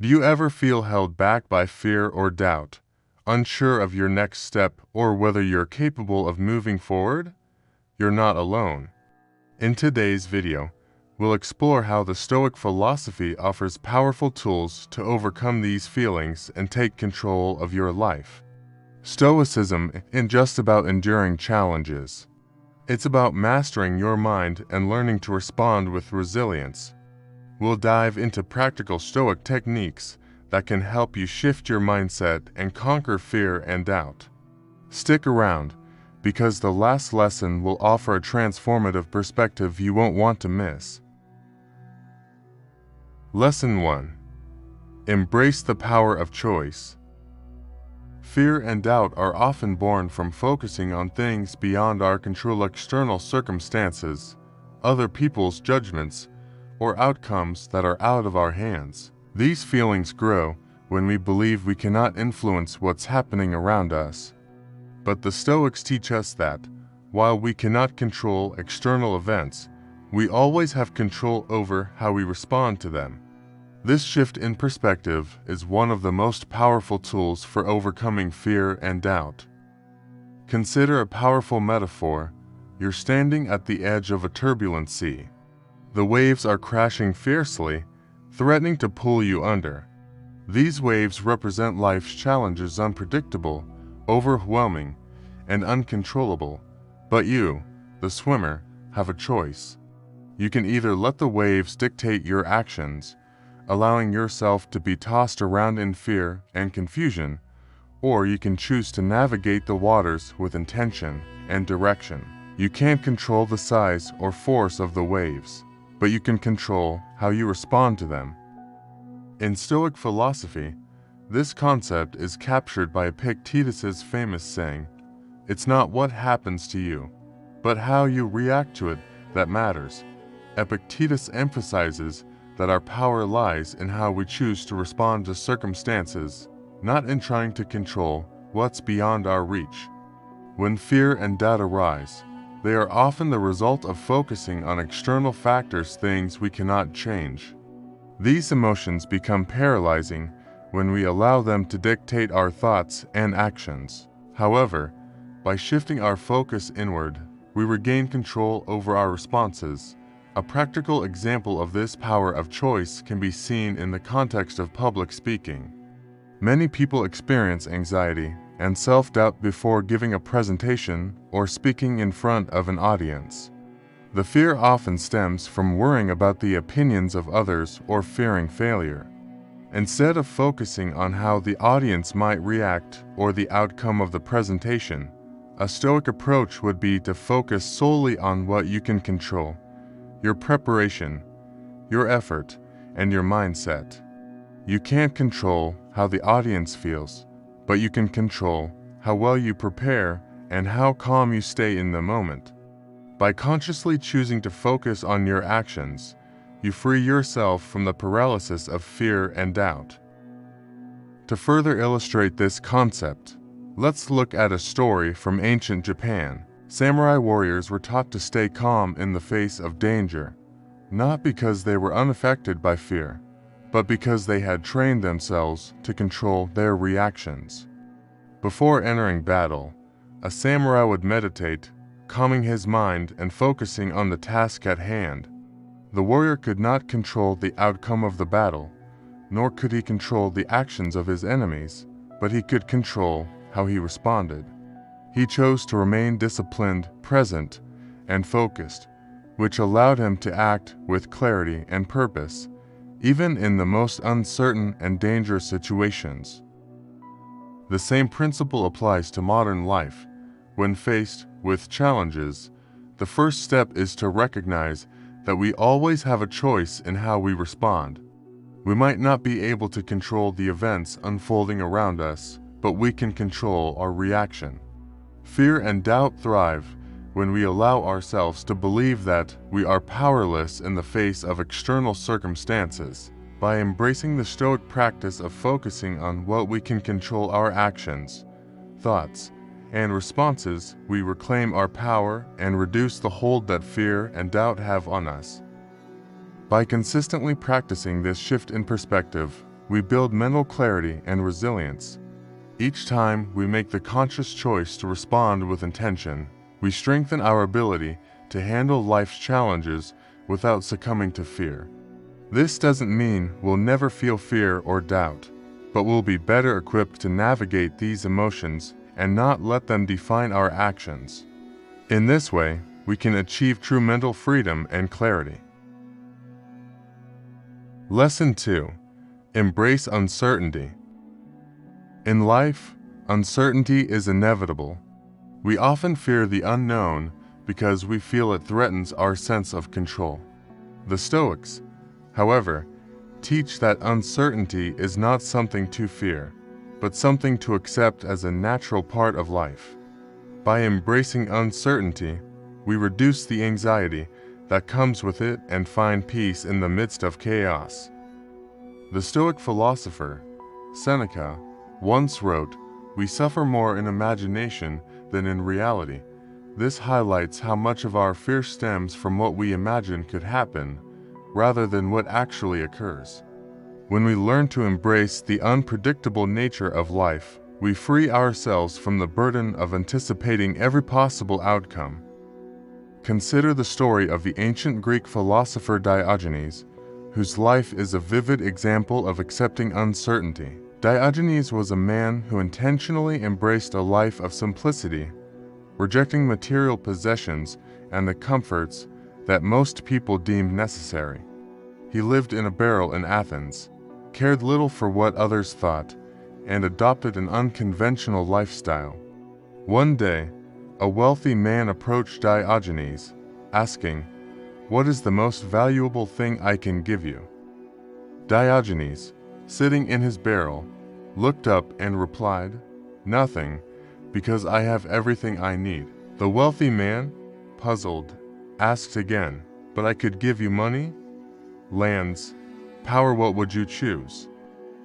Do you ever feel held back by fear or doubt, unsure of your next step or whether you're capable of moving forward? You're not alone. In today's video, we'll explore how the Stoic philosophy offers powerful tools to overcome these feelings and take control of your life. Stoicism isn't just about enduring challenges. It's about mastering your mind and learning to respond with resilience. We'll dive into practical Stoic techniques that can help you shift your mindset and conquer fear and doubt. Stick around, because the last lesson will offer a transformative perspective you won't want to miss. Lesson 1. Embrace the power of choice. Fear and doubt are often born from focusing on things beyond our control, external circumstances, other people's judgments, or outcomes that are out of our hands. These feelings grow when we believe we cannot influence what's happening around us. But the Stoics teach us that, while we cannot control external events, we always have control over how we respond to them. This shift in perspective is one of the most powerful tools for overcoming fear and doubt. Consider a powerful metaphor. You're standing at the edge of a turbulent sea. The waves are crashing fiercely, threatening to pull you under. These waves represent life's challenges, unpredictable, overwhelming, and uncontrollable. But you, the swimmer, have a choice. You can either let the waves dictate your actions, allowing yourself to be tossed around in fear and confusion, or you can choose to navigate the waters with intention and direction. You can't control the size or force of the waves, but you can control how you respond to them. In Stoic philosophy, this concept is captured by Epictetus's famous saying, "It's not what happens to you, but how you react to it that matters." Epictetus emphasizes that our power lies in how we choose to respond to circumstances, not in trying to control what's beyond our reach. When fear and doubt arise, they are often the result of focusing on external factors, things we cannot change. These emotions become paralyzing when we allow them to dictate our thoughts and actions. However, by shifting our focus inward, we regain control over our responses. A practical example of this power of choice can be seen in the context of public speaking. Many people experience anxiety and self-doubt before giving a presentation or speaking in front of an audience. The fear often stems from worrying about the opinions of others or fearing failure. Instead of focusing on how the audience might react or the outcome of the presentation, a Stoic approach would be to focus solely on what you can control: your preparation, your effort, and your mindset. You can't control how the audience feels, but you can control how well you prepare and how calm you stay in the moment. By consciously choosing to focus on your actions, you free yourself from the paralysis of fear and doubt. To further illustrate this concept, let's look at a story from ancient Japan. Samurai warriors were taught to stay calm in the face of danger, not because they were unaffected by fear, but because they had trained themselves to control their reactions. Before entering battle, a samurai would meditate, calming his mind and focusing on the task at hand. The warrior could not control the outcome of the battle, nor could he control the actions of his enemies, but he could control how he responded. He chose to remain disciplined, present, and focused, which allowed him to act with clarity and purpose, even in the most uncertain and dangerous situations. The same principle applies to modern life. When faced with challenges, the first step is to recognize that we always have a choice in how we respond. We might not be able to control the events unfolding around us, but we can control our reaction. Fear and doubt thrive when we allow ourselves to believe that we are powerless in the face of external circumstances. By embracing the Stoic practice of focusing on what we can control, our actions, thoughts, and responses, we reclaim our power and reduce the hold that fear and doubt have on us. By consistently practicing this shift in perspective, we build mental clarity and resilience. Each time we make the conscious choice to respond with intention, we strengthen our ability to handle life's challenges without succumbing to fear. This doesn't mean we'll never feel fear or doubt, but we'll be better equipped to navigate these emotions and not let them define our actions. In this way, we can achieve true mental freedom and clarity. Lesson 2. Embrace uncertainty. In life, uncertainty is inevitable. We often fear the unknown because we feel it threatens our sense of control. The Stoics, however, teach that uncertainty is not something to fear, but something to accept as a natural part of life. By embracing uncertainty, we reduce the anxiety that comes with it and find peace in the midst of chaos. The Stoic philosopher, Seneca, once wrote, "We suffer more in imagination than in reality." This highlights how much of our fear stems from what we imagine could happen, rather than what actually occurs. When we learn to embrace the unpredictable nature of life, we free ourselves from the burden of anticipating every possible outcome. Consider the story of the ancient Greek philosopher Diogenes, whose life is a vivid example of accepting uncertainty. Diogenes was a man who intentionally embraced a life of simplicity, rejecting material possessions and the comforts that most people deemed necessary. He lived in a barrel in Athens, cared little for what others thought, and adopted an unconventional lifestyle. One day, a wealthy man approached Diogenes, asking, "What is the most valuable thing I can give you?" Diogenes, sitting in his barrel, looked up and replied, "Nothing, because I have everything I need." The wealthy man, puzzled, asked again, "But I could give you money, lands, power, what would you choose?"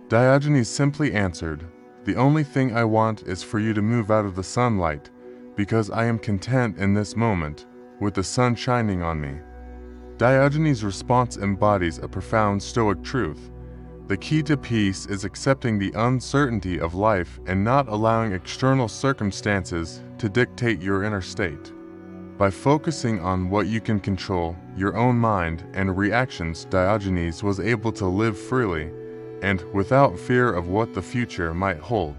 Diogenes simply answered, "The only thing I want is for you to move out of the sunlight, because I am content in this moment, with the sun shining on me." Diogenes' response embodies a profound Stoic truth. The key to peace is accepting the uncertainty of life and not allowing external circumstances to dictate your inner state. By focusing on what you can control, your own mind and reactions, Diogenes was able to live freely and without fear of what the future might hold.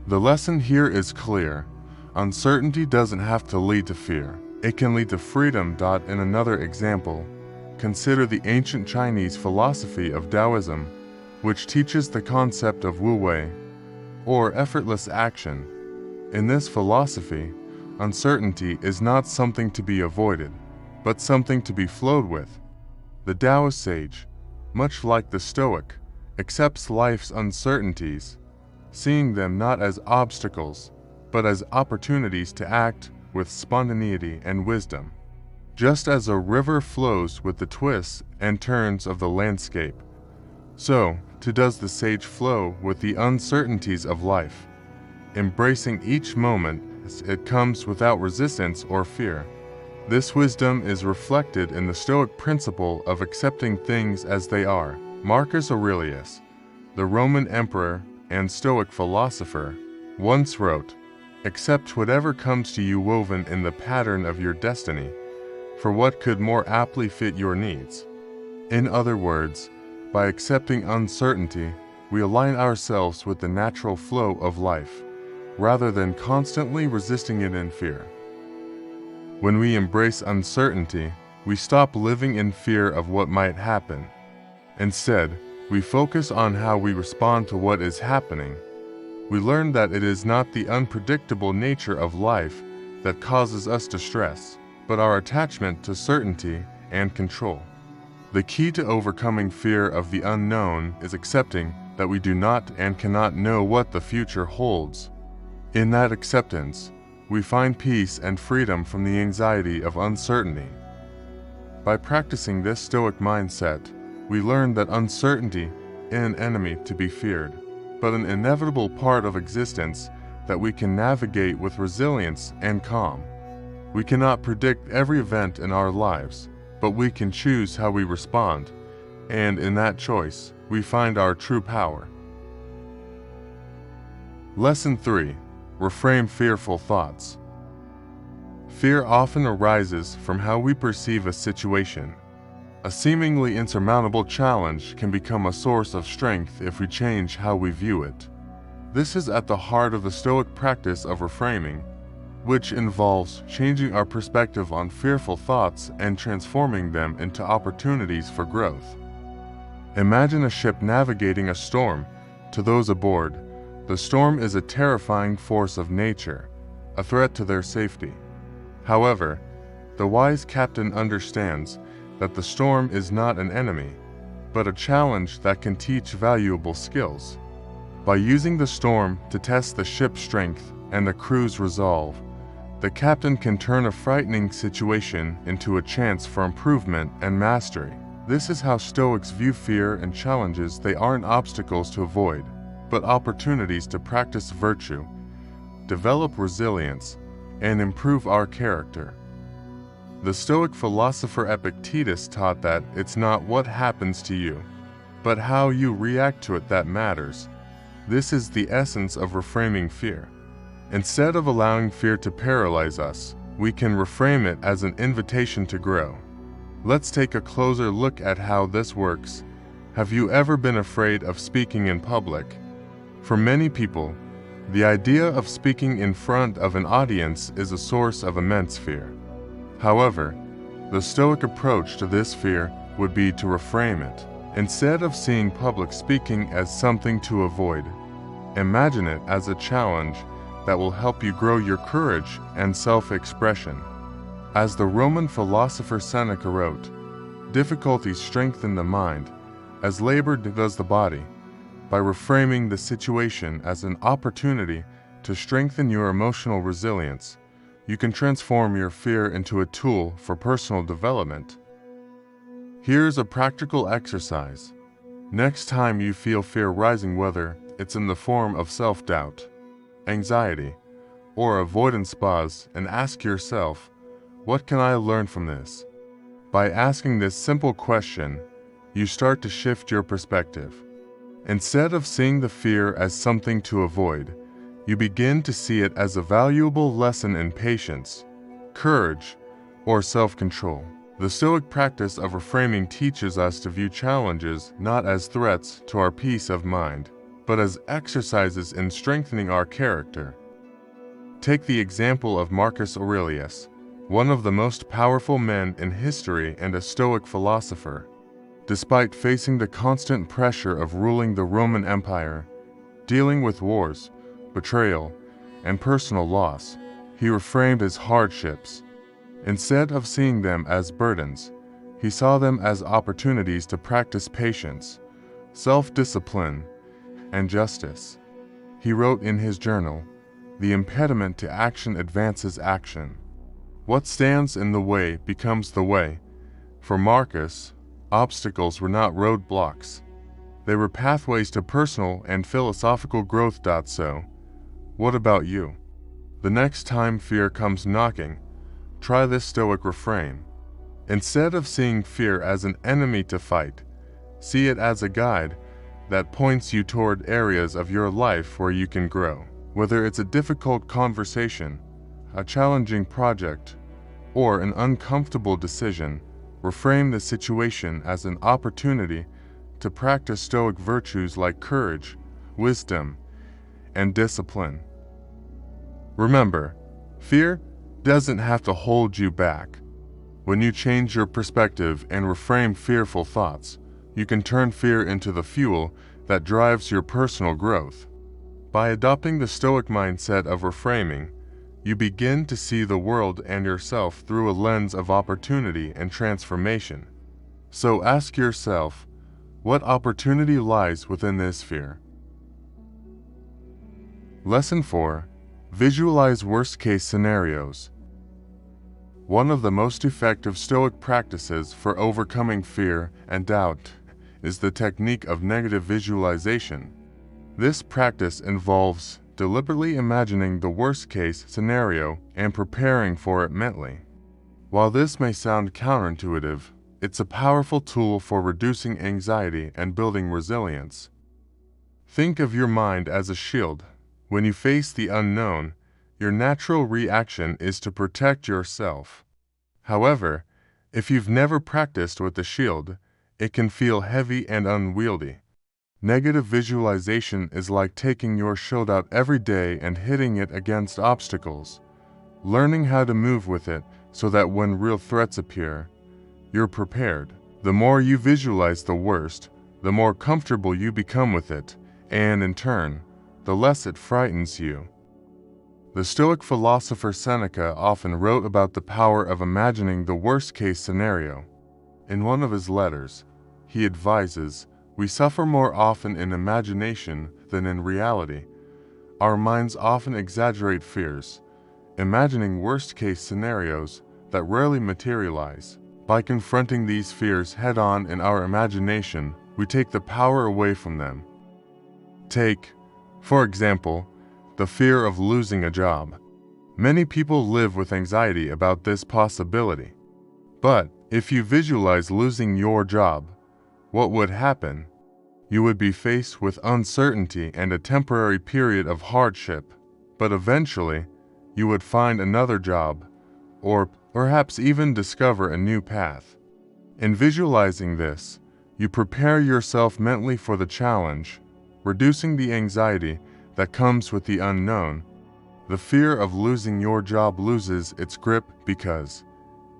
The lesson here is clear. Uncertainty doesn't have to lead to fear. It can lead to freedom. In another example, consider the ancient Chinese philosophy of Taoism, which teaches the concept of wu wei, or effortless action. In this philosophy, uncertainty is not something to be avoided, but something to be flowed with. The Taoist sage, much like the Stoic, accepts life's uncertainties, seeing them not as obstacles, but as opportunities to act with spontaneity and wisdom. Just as a river flows with the twists and turns of the landscape, so too does the sage flow with the uncertainties of life, embracing each moment as it comes without resistance or fear. This wisdom is reflected in the Stoic principle of accepting things as they are. Marcus Aurelius, the Roman emperor and Stoic philosopher, once wrote, "Accept whatever comes to you woven in the pattern of your destiny, for what could more aptly fit your needs?" In other words, by accepting uncertainty, we align ourselves with the natural flow of life, rather than constantly resisting it in fear. When we embrace uncertainty, we stop living in fear of what might happen. Instead, we focus on how we respond to what is happening. We learn that it is not the unpredictable nature of life that causes us distress, but our attachment to certainty and control. The key to overcoming fear of the unknown is accepting that we do not and cannot know what the future holds. In that acceptance, we find peace and freedom from the anxiety of uncertainty. By practicing this Stoic mindset, we learn that uncertainty is an enemy to be feared, but an inevitable part of existence that we can navigate with resilience and calm. We cannot predict every event in our lives, but we can choose how we respond, and in that choice, we find our true power. Lesson 3. Reframe fearful thoughts. Fear often arises from how we perceive a situation. A seemingly insurmountable challenge can become a source of strength if we change how we view it. This is at the heart of the Stoic practice of reframing, which involves changing our perspective on fearful thoughts and transforming them into opportunities for growth. Imagine a ship navigating a storm. To those aboard, the storm is a terrifying force of nature, a threat to their safety. However, the wise captain understands that the storm is not an enemy, but a challenge that can teach valuable skills. By using the storm to test the ship's strength and the crew's resolve, the captain can turn a frightening situation into a chance for improvement and mastery. This is how Stoics view fear and challenges. They aren't obstacles to avoid, but opportunities to practice virtue, develop resilience, and improve our character. The Stoic philosopher Epictetus taught that it's not what happens to you, but how you react to it that matters. This is the essence of reframing fear. Instead of allowing fear to paralyze us, we can reframe it as an invitation to grow. Let's take a closer look at how this works. Have you ever been afraid of speaking in public? For many people, the idea of speaking in front of an audience is a source of immense fear. However, the Stoic approach to this fear would be to reframe it. Instead of seeing public speaking as something to avoid, imagine it as a challenge that will help you grow your courage and self-expression. As the Roman philosopher Seneca wrote, difficulties strengthen the mind, as labor does the body. By reframing the situation as an opportunity to strengthen your emotional resilience, you can transform your fear into a tool for personal development. Here's a practical exercise. Next time you feel fear rising, whether it's in the form of self-doubt, anxiety, or avoidance, pause and ask yourself, what can I learn from this? By asking this simple question, you start to shift your perspective. Instead of seeing the fear as something to avoid, you begin to see it as a valuable lesson in patience, courage, or self-control. The Stoic practice of reframing teaches us to view challenges not as threats to our peace of mind, but as exercises in strengthening our character. Take the example of Marcus Aurelius, one of the most powerful men in history and a Stoic philosopher. Despite facing the constant pressure of ruling the Roman Empire, dealing with wars, betrayal, and personal loss, he reframed his hardships. Instead of seeing them as burdens, he saw them as opportunities to practice patience, self-discipline, and justice. He wrote in his journal, "The impediment to action advances action. What stands in the way becomes the way." For Marcus, obstacles were not roadblocks. They were pathways to personal and philosophical growth. So, what about you? The next time fear comes knocking, try this Stoic reframe. Instead of seeing fear as an enemy to fight, see it as a guide that points you toward areas of your life where you can grow. Whether it's a difficult conversation, a challenging project, or an uncomfortable decision, reframe the situation as an opportunity to practice Stoic virtues like courage, wisdom, and discipline. Remember, fear doesn't have to hold you back. When you change your perspective and reframe fearful thoughts, you can turn fear into the fuel that drives your personal growth. By adopting the Stoic mindset of reframing, you begin to see the world and yourself through a lens of opportunity and transformation. So ask yourself, what opportunity lies within this fear? Lesson 4. Visualize worst-case scenarios. One of the most effective Stoic practices for overcoming fear and doubt is the technique of negative visualization. This practice involves deliberately imagining the worst-case scenario and preparing for it mentally. While this may sound counterintuitive, It's a powerful tool for reducing anxiety and building resilience. Think of your mind as a shield. When you face the unknown, your natural reaction is to protect yourself. However, if you've never practiced with the shield, it can feel heavy and unwieldy. Negative visualization is like taking your shield out every day and hitting it against obstacles, learning how to move with it so that when real threats appear, you're prepared. The more you visualize the worst, the more comfortable you become with it, and in turn, the less it frightens you. The Stoic philosopher Seneca often wrote about the power of imagining the worst-case scenario. In one of his letters, he advises, "We suffer more often in imagination than in reality. Our minds often exaggerate fears, imagining worst-case scenarios that rarely materialize. By confronting these fears head-on in our imagination, we take the power away from them." Take, for example, the fear of losing a job. Many people live with anxiety about this possibility. But if you visualize losing your job, what would happen? You would be faced with uncertainty and a temporary period of hardship, but eventually, you would find another job, or perhaps even discover a new path. In visualizing this, you prepare yourself mentally for the challenge, reducing the anxiety that comes with the unknown. The fear of losing your job loses its grip because,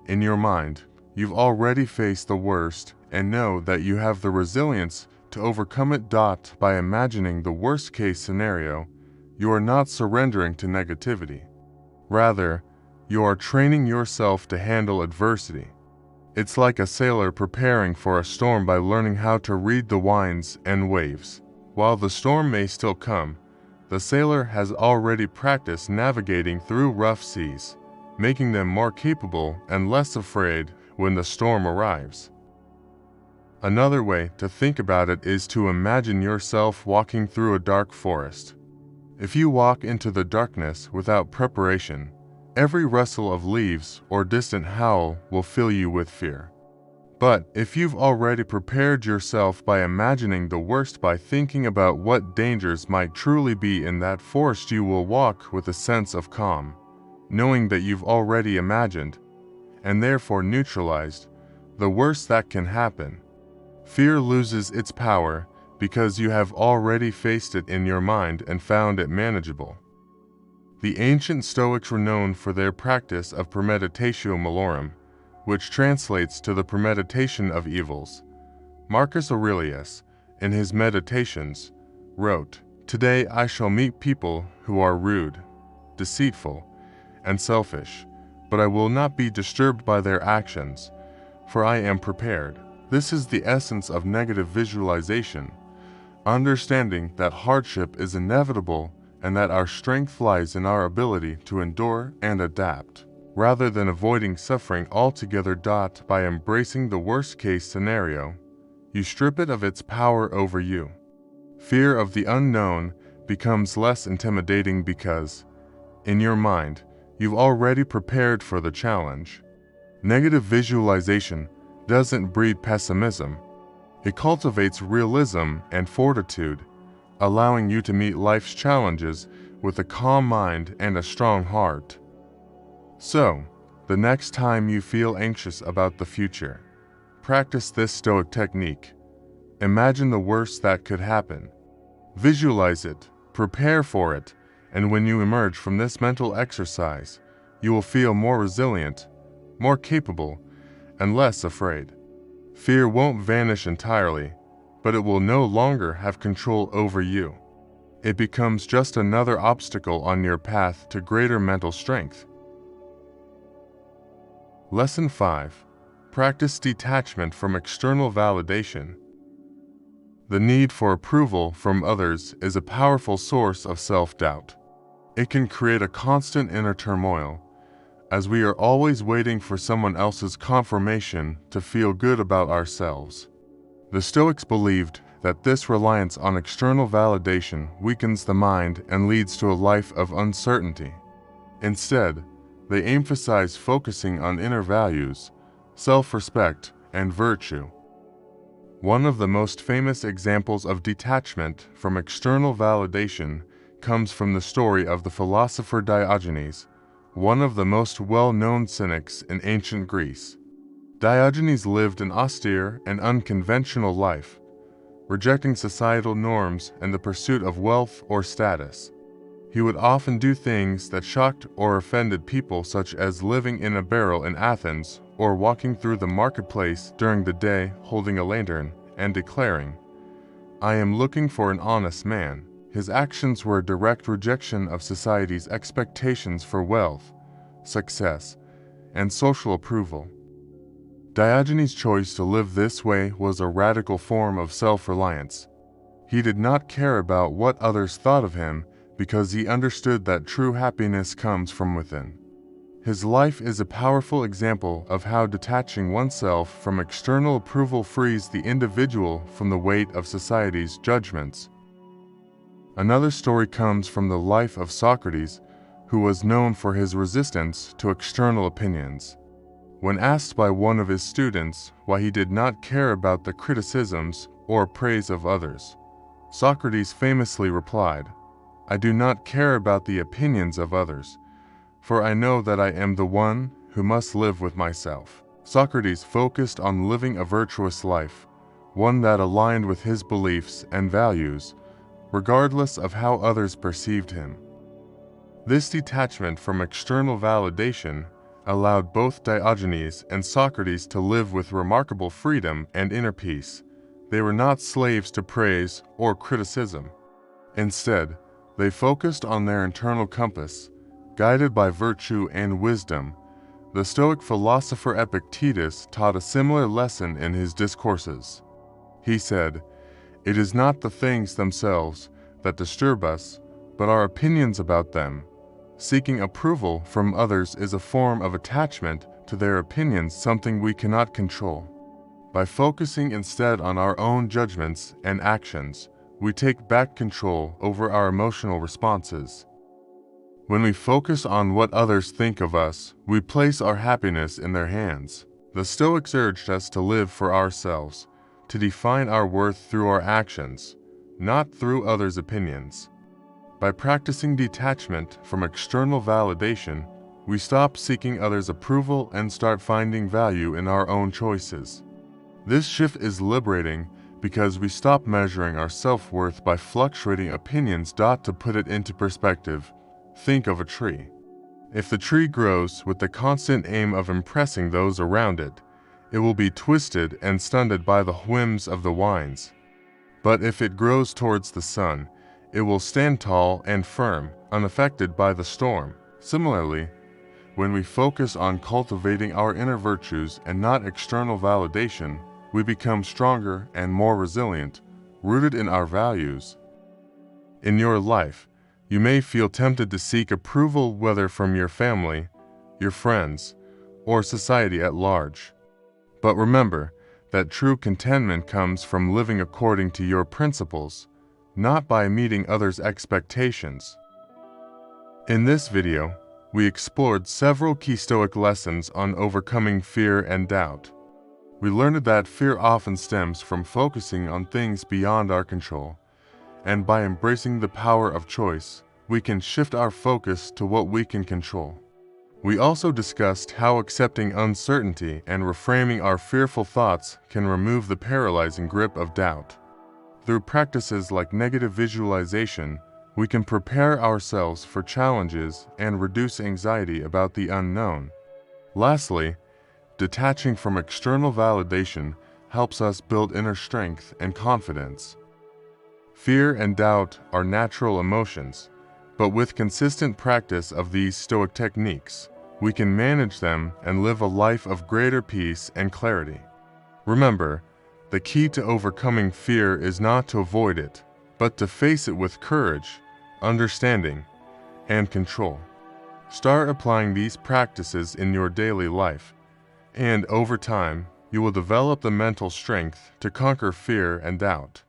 in your mind, you've already faced the worst and know that you have the resilience to overcome it. By imagining the worst-case scenario, you are not surrendering to negativity. Rather, you are training yourself to handle adversity. It's like a sailor preparing for a storm by learning how to read the winds and waves. While the storm may still come, the sailor has already practiced navigating through rough seas, making them more capable and less afraid when the storm arrives. Another way to think about it is to imagine yourself walking through a dark forest. If you walk into the darkness without preparation, every rustle of leaves or distant howl will fill you with fear. But if you've already prepared yourself by imagining the worst, by thinking about what dangers might truly be in that forest, you will walk with a sense of calm, knowing that you've already imagined, and therefore neutralized, the worst that can happen. Fear loses its power because you have already faced it in your mind and found it manageable. The ancient Stoics were known for their practice of premeditatio malorum, which translates to the premeditation of evils. Marcus Aurelius, in his Meditations, wrote, "Today I shall meet people who are rude, deceitful, and selfish, but I will not be disturbed by their actions, for I am prepared." This is the essence of negative visualization, understanding that hardship is inevitable and that our strength lies in our ability to endure and adapt, rather than avoiding suffering altogether. By embracing the worst-case scenario, you strip it of its power over you. Fear of the unknown becomes less intimidating because, in your mind, you've already prepared for the challenge. Negative visualization doesn't breed pessimism. It cultivates realism and fortitude, allowing you to meet life's challenges with a calm mind and a strong heart. So, the next time you feel anxious about the future, practice this Stoic technique. Imagine the worst that could happen. Visualize it, prepare for it, and when you emerge from this mental exercise, you will feel more resilient, more capable, and less afraid. Fear won't vanish entirely, but it will no longer have control over you. It becomes just another obstacle on your path to greater mental strength. Lesson 5. Practice detachment from external validation. The need for approval from others is a powerful source of self-doubt. It can create a constant inner turmoil, as we are always waiting for someone else's confirmation to feel good about ourselves. The Stoics believed that this reliance on external validation weakens the mind and leads to a life of uncertainty. Instead, they emphasize focusing on inner values, self-respect, and virtue. One of the most famous examples of detachment from external validation comes from the story of the philosopher Diogenes, one of the most well-known cynics in ancient Greece. Diogenes lived an austere and unconventional life, rejecting societal norms and the pursuit of wealth or status. He would often do things that shocked or offended people, such as living in a barrel in Athens or walking through the marketplace during the day holding a lantern and declaring, "I am looking for an honest man." His actions were a direct rejection of society's expectations for wealth, success, and social approval. Diogenes' choice to live this way was a radical form of self-reliance. He did not care about what others thought of him because he understood that true happiness comes from within. His life is a powerful example of how detaching oneself from external approval frees the individual from the weight of society's judgments. Another story comes from the life of Socrates, who was known for his resistance to external opinions. When asked by one of his students why he did not care about the criticisms or praise of others, Socrates famously replied, "I do not care about the opinions of others, for I know that I am the one who must live with myself." Socrates focused on living a virtuous life, one that aligned with his beliefs and values, regardless of how others perceived him. This detachment from external validation allowed both Diogenes and Socrates to live with remarkable freedom and inner peace. They were not slaves to praise or criticism. Instead, they focused on their internal compass, guided by virtue and wisdom. The Stoic philosopher Epictetus taught a similar lesson in his discourses. He said, "It is not the things themselves that disturb us, but our opinions about them. Seeking approval from others is a form of attachment to their opinions, something we cannot control. By focusing instead on our own judgments and actions, we take back control over our emotional responses. When we focus on what others think of us, we place our happiness in their hands." The Stoics urged us to live for ourselves, to define our worth through our actions, not through others' opinions. By practicing detachment from external validation, we stop seeking others' approval and start finding value in our own choices. This shift is liberating because we stop measuring our self-worth by fluctuating opinions. To put it into perspective, think of a tree. If the tree grows with the constant aim of impressing those around it, it will be twisted and stunted by the whims of the winds. But if it grows towards the sun, it will stand tall and firm, unaffected by the storm. Similarly, when we focus on cultivating our inner virtues and not external validation, we become stronger and more resilient, rooted in our values. In your life, you may feel tempted to seek approval, whether from your family, your friends, or society at large. But remember that true contentment comes from living according to your principles, not by meeting others' expectations. In this video, we explored several key Stoic lessons on overcoming fear and doubt. We learned that fear often stems from focusing on things beyond our control, and by embracing the power of choice, we can shift our focus to what we can control. We also discussed how accepting uncertainty and reframing our fearful thoughts can remove the paralyzing grip of doubt. Through practices like negative visualization, we can prepare ourselves for challenges and reduce anxiety about the unknown. Lastly, detaching from external validation helps us build inner strength and confidence. Fear and doubt are natural emotions, but with consistent practice of these Stoic techniques, we can manage them and live a life of greater peace and clarity. Remember, the key to overcoming fear is not to avoid it, but to face it with courage, understanding, and control. Start applying these practices in your daily life, and over time, you will develop the mental strength to conquer fear and doubt.